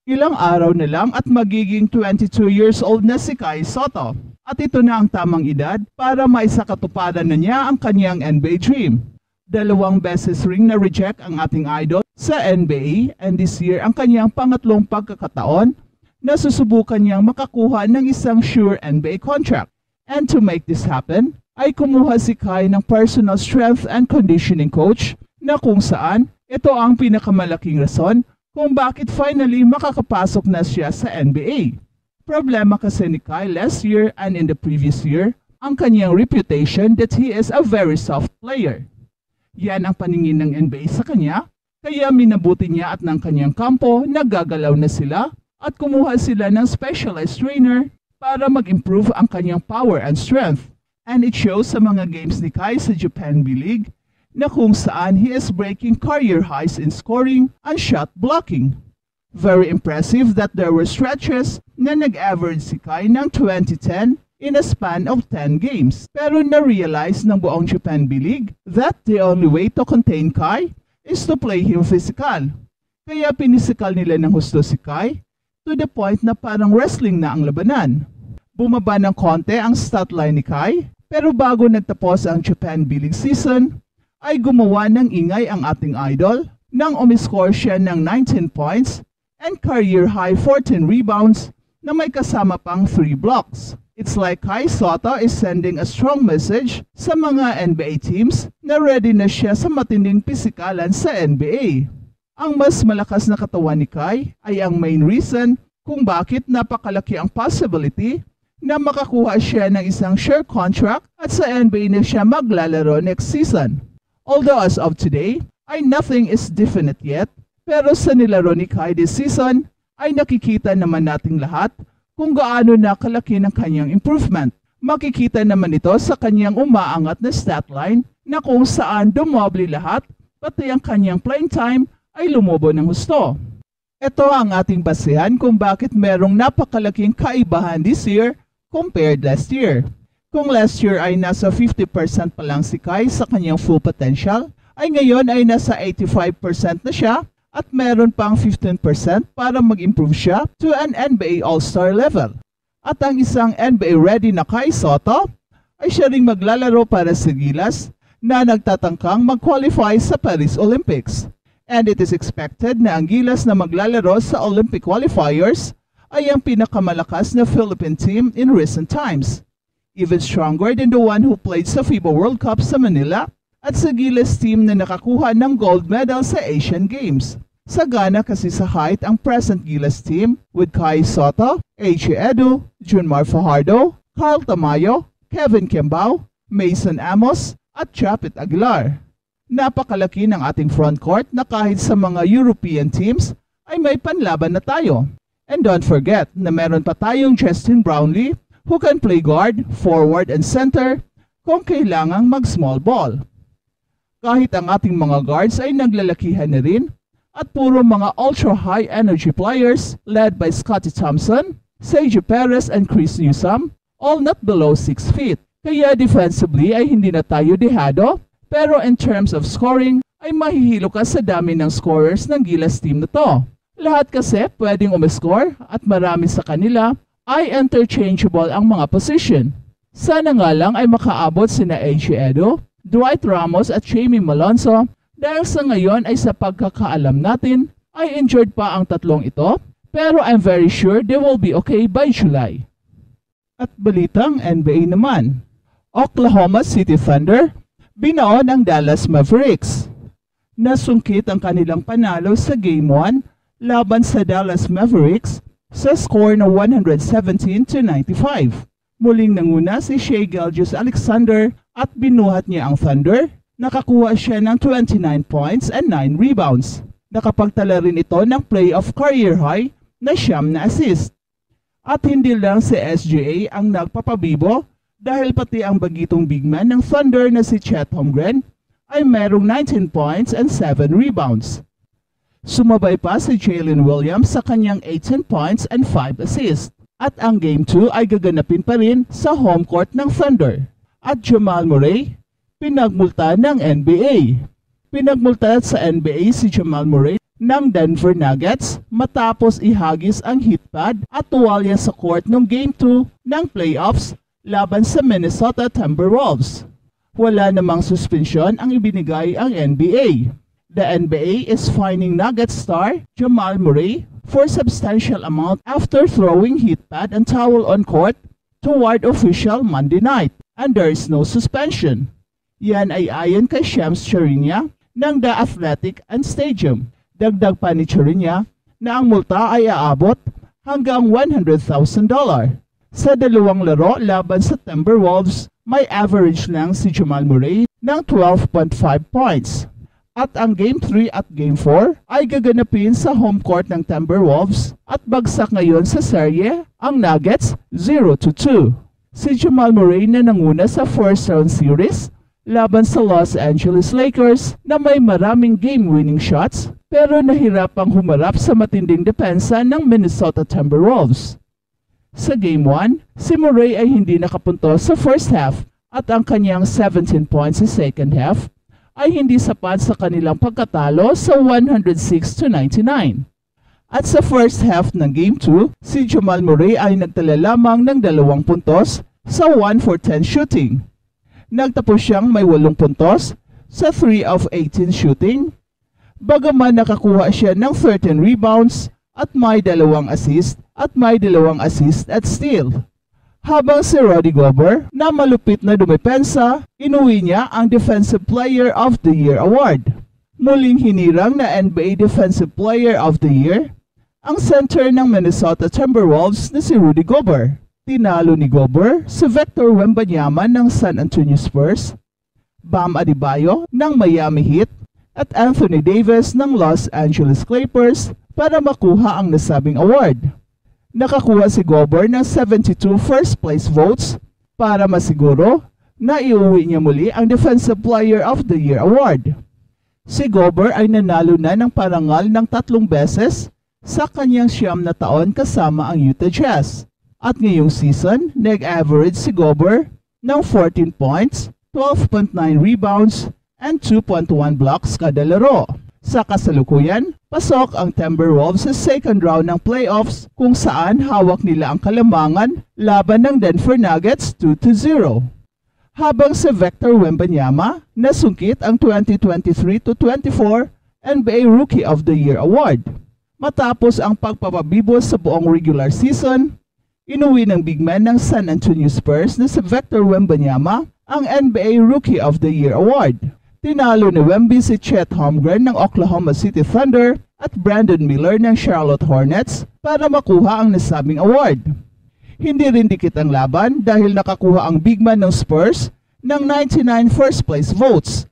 Ilang araw na lang at magiging 22 years old na si Kai Sotto. At ito na ang tamang edad para maisakatuparan na niya ang kanyang NBA dream. 2 beses ring na-reject ang ating idol sa NBA and this year ang kanyang pangatlong pagkakataon na susubukan niyang makakuha ng isang sure NBA contract. And to make this happen, ay kumuha si Kai ng personal strength and conditioning coach na kung saan ito ang pinakamalaking rason kung bakit finally makakapasok na siya sa NBA. Problema kasi ni Kai last year and in the previous year, ang kanyang reputation that he is a very soft player. Yan ang paningin ng NBA sa kanya, kaya minabuti niya at ng kanyang kampo naggagalaw na sila at kumuha sila ng specialized trainer para mag-improve ang kanyang power and strength. And it shows sa mga games ni Kai sa Japan B-League na kung saan he is breaking career highs in scoring and shot blocking. Very impressive that there were stretches na nag-average si Kai ng 2010 in a span of 10 games. Pero na-realize ng buong Japan B-League that the only way to contain Kai is to play him physical. Kaya pinisikal nila ng husto si Kai to the point na parang wrestling na ang labanan. Bumaba ng konti ang stat line ni Kai, pero bago nagtapos ang Japan B-League season, ay gumawa ng ingay ang ating idol nang umiscore siya ng 19 points and career high 14 rebounds na may kasama pang 3 blocks. It's like Kai Sotto is sending a strong message sa mga NBA teams na ready na siya sa matinding pisikalan sa NBA. Ang mas malakas na katawan ni Kai ay ang main reason kung bakit napakalaki ang possibility na makakuha siya ng isang sure contract at sa NBA na siya maglalaro next season. Although as of today, ay nothing is definite yet, pero sa nilaro ni Kai this season, ay nakikita naman nating lahat kung gaano na kalaki ng kanyang improvement. Makikita naman ito sa kanyang umaangat na stat line na kung saan dumoble lahat, pati ang kanyang playing time ay lumobo ng husto. Ito ang ating basehan kung bakit merong napakalaking kaibahan this year compared last year. Kung last year ay nasa 50% pa lang si Kai sa kanyang full potential, ay ngayon ay nasa 85% na siya at meron pang 15% para mag-improve siya to an NBA All-Star level. At ang isang NBA ready na Kai Sotto ay siya ring maglalaro para sa Gilas na nagtatangkang mag-qualify sa Paris Olympics. And it is expected na ang Gilas na maglalaro sa Olympic qualifiers ay ang pinakamalakas na Philippine team in recent times. Even stronger than the one who played sa FIBA World Cup sa Manila at sa Gilas team na nakakuha ng gold medal sa Asian Games. Sagana kasi sa height ang present Gilas team with Kai Sotto, A.J. Edu, Junmar Fajardo, Carl Tamayo, Kevin Kembao, Mason Amos at Chapit Aguilar. Napakalaki ng ating frontcourt na kahit sa mga European teams ay may panlaban na tayo. And don't forget na meron pa tayong Justin Brownlee who can play guard, forward, and center kung kailangang mag-small ball. Kahit ang ating mga guards ay naglalakihan na rin at puro mga ultra-high energy players led by Scottie Thompson, Sergio Perez, and Chris Newsome, all not below 6 feet. Kaya defensively ay hindi na tayo dehado, pero in terms of scoring ay mahihilo ka sa dami ng scorers ng Gilas team na to. Lahat kasi pwedeng umiscore at marami sa kanila ay interchangeable ang mga position. Sana nga lang ay makaabot sina A.J. Edu, Dwight Ramos at Jamie Malonzo dahil sa ngayon ay sa pagkakaalam natin ay injured pa ang tatlong ito pero I'm very sure they will be okay by July. At balitang NBA naman, Oklahoma City Thunder binaon ang Dallas Mavericks. Nasungkit ang kanilang panalo sa Game 1 laban sa Dallas Mavericks sa score na 117-95. Muling nanguna si Shai Gilgeous-Alexander at binuhat niya ang Thunder. Nakakuha siya ng 29 points and 9 rebounds. Nakapagtala rin ito ng playoff career high na 9 na assist. At hindi lang si SGA ang nagpapabibo dahil pati ang bagitong big man ng Thunder na si Chet Holmgren ay merong 19 points and 7 rebounds. Sumabay pa si Jalen Williams sa kanyang 18 points and 5 assists. At ang Game 2 ay gaganapin pa rin sa home court ng Thunder. At Jamal Murray, pinagmulta ng NBA. Pinagmulta sa NBA si Jamal Murray ng Denver Nuggets matapos ihagis ang hit pad at tuwalya sa court noong Game 2 ng playoffs laban sa Minnesota Timberwolves. Wala namang suspensyon ang ibinigay ang NBA. The NBA is fining Nuggets star Jamal Murray for substantial amount after throwing hit pad and towel on court toward official Monday night, and there is no suspension. Yan ay ayon kay Shams Charania ng The Athletic and Stadium. Dagdag pa ni Charania na ang multa ay aabot hanggang $100,000. Sa dalawang laro laban sa Timberwolves, may average lang si Jamal Murray ng 12.5 points. At ang Game 3 at Game 4 ay gaganapin sa home court ng Timberwolves at bagsak ngayon sa serye ang Nuggets 0-2. Si Jamal Murray na nanguna sa first round series laban sa Los Angeles Lakers na may maraming game-winning shots pero nahirapang humarap sa matinding depensa ng Minnesota Timberwolves. Sa Game 1, si Murray ay hindi nakapuntos sa first half at ang kanyang 17 points sa second half ay hindi sapat sa kanilang pagkatalo sa 106-99. At sa first half ng Game 2, si Jamal Murray ay nagtala lamang ng 2 puntos sa 1-for-10 shooting. Nagtapos siyang may 8 puntos sa 3 of 18 shooting, bagaman nakakuha siya ng 13 rebounds at may 2 assist at steal. Habang si Rudy Gobert na malupit na dumepensa, inuwi niya ang Defensive Player of the Year award. Muling hinirang na NBA Defensive Player of the Year ang center ng Minnesota Timberwolves na si Rudy Gobert. Tinalo ni Gobert si Victor Wembanyama ng San Antonio Spurs, Bam Adebayo ng Miami Heat at Anthony Davis ng Los Angeles Clippers para makuha ang nasabing award. Nakakuha si Gobert ng 72 first place votes para masiguro na iuwi niya muli ang Defensive Player of the Year award. Si Gobert ay nanalo na ng parangal ng 3 beses sa kanyang 9 na taon kasama ang Utah Jazz. At ngayong season, nag-average si Gobert ng 14 points, 12.9 rebounds, and 2.1 blocks kada laro. Sa kasalukuyan, pasok ang Timberwolves sa second round ng playoffs kung saan hawak nila ang kalamangan laban ng Denver Nuggets 2-0. Habang si Victor Wembanyama nasungkit ang 2023-24 NBA Rookie of the Year award. Matapos ang pagpapabibo sa buong regular season, inuwi ng big man ng San Antonio Spurs na si Victor Wembanyama ang NBA Rookie of the Year award. Tinalo ni Wemby si Chet Holmgren ng Oklahoma City Thunder at Brandon Miller ng Charlotte Hornets para makuha ang nasabing award. Hindi rin dikit ang laban dahil nakakuha ang big man ng Spurs ng 99 first place votes